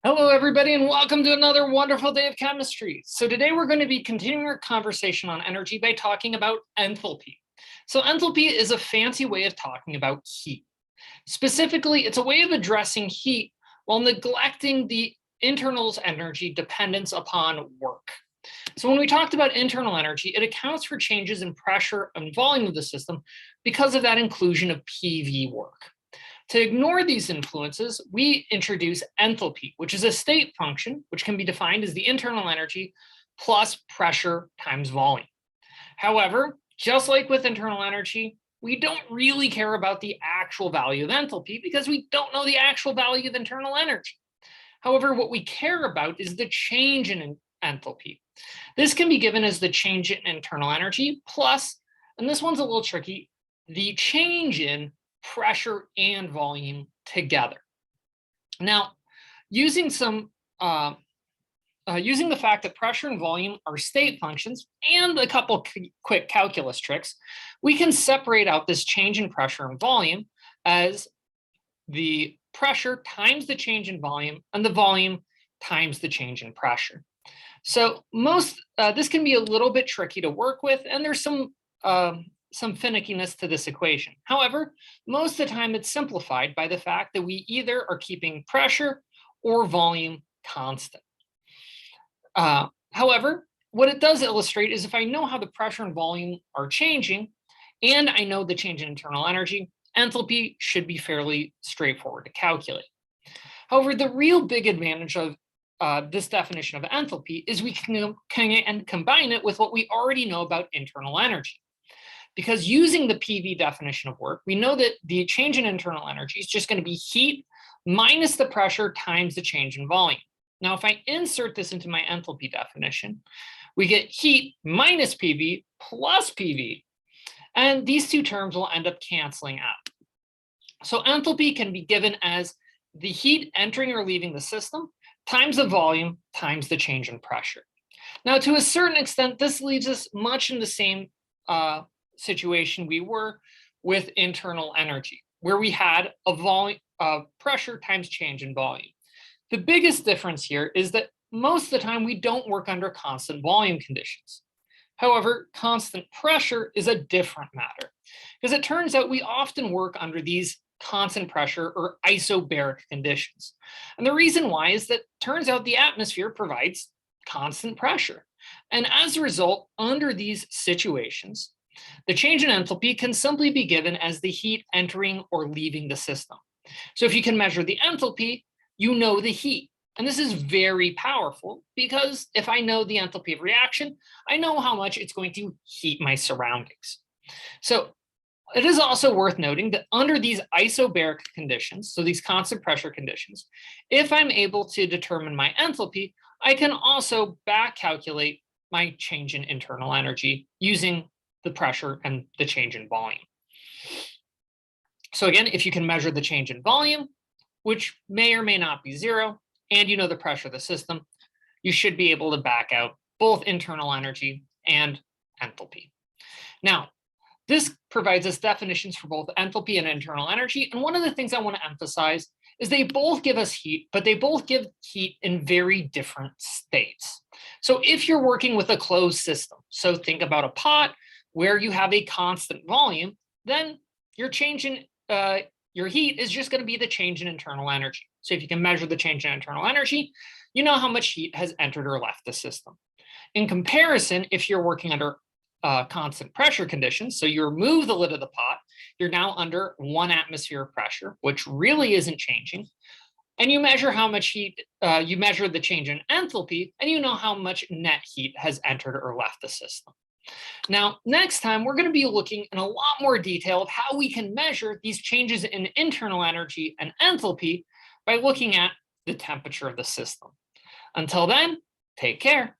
Hello, everybody, and welcome to another wonderful day of chemistry. So today we're going to be continuing our conversation on energy by talking about enthalpy. So enthalpy is a fancy way of talking about heat. Specifically, it's a way of addressing heat while neglecting the internal energy dependence upon work. So when we talked about internal energy, it accounts for changes in pressure and volume of the system because of that inclusion of PV work. To ignore these influences, we introduce enthalpy, which is a state function, which can be defined as the internal energy plus pressure times volume. However, just like with internal energy, we don't really care about the actual value of enthalpy because we don't know the actual value of internal energy. However, what we care about is the change in enthalpy. This can be given as the change in internal energy plus, and this one's a little tricky, the change in pressure and volume together. Now, using the fact that pressure and volume are state functions and a couple quick calculus tricks, we can separate out this change in pressure and volume as the pressure times the change in volume and the volume times the change in pressure. So this can be a little bit tricky to work with, and there's some finickiness to this equation. However, most of the time it's simplified by the fact that we either are keeping pressure or volume constant. However, what it does illustrate is if I know how the pressure and volume are changing, and I know the change in internal energy, enthalpy should be fairly straightforward to calculate. However, the real big advantage of this definition of enthalpy is we can combine it with what we already know about internal energy. Because using the PV definition of work, we know that the change in internal energy is just going to be heat minus the pressure times the change in volume. Now, if I insert this into my enthalpy definition, we get heat minus PV plus PV, and these two terms will end up canceling out. So enthalpy can be given as the heat entering or leaving the system times the volume times the change in pressure. Now, to a certain extent, this leaves us much in the same situation we were with internal energy, where we had a volume pressure times change in volume. The biggest difference here is that most of the time we don't work under constant volume conditions. However, constant pressure is a different matter because it turns out we often work under these constant pressure or isobaric conditions. And the reason why is that turns out the atmosphere provides constant pressure. And as a result, under these situations, the change in enthalpy can simply be given as the heat entering or leaving the system. So if you can measure the enthalpy, you know the heat. And this is very powerful because if I know the enthalpy of reaction, I know how much it's going to heat my surroundings. So it is also worth noting that under these isobaric conditions, so these constant pressure conditions, if I'm able to determine my enthalpy, I can also back calculate my change in internal energy using the pressure and the change in volume. So again, if you can measure the change in volume, which may or may not be zero, and you know the pressure of the system, you should be able to back out both internal energy and enthalpy. Now, this provides us definitions for both enthalpy and internal energy. And one of the things I want to emphasize is they both give us heat, but they both give heat in very different states. So if you're working with a closed system, so think about a pot where you have a constant volume, then your change in your heat is just going to be the change in internal energy. So if you can measure the change in internal energy, you know how much heat has entered or left the system. In comparison, if you're working under constant pressure conditions, so you remove the lid of the pot, you're now under 1 atmosphere of pressure, which really isn't changing. And you measure how much heat, you measure the change in enthalpy, and you know how much net heat has entered or left the system. Now, next time, we're going to be looking in a lot more detail of how we can measure these changes in internal energy and enthalpy by looking at the temperature of the system. Until then, take care.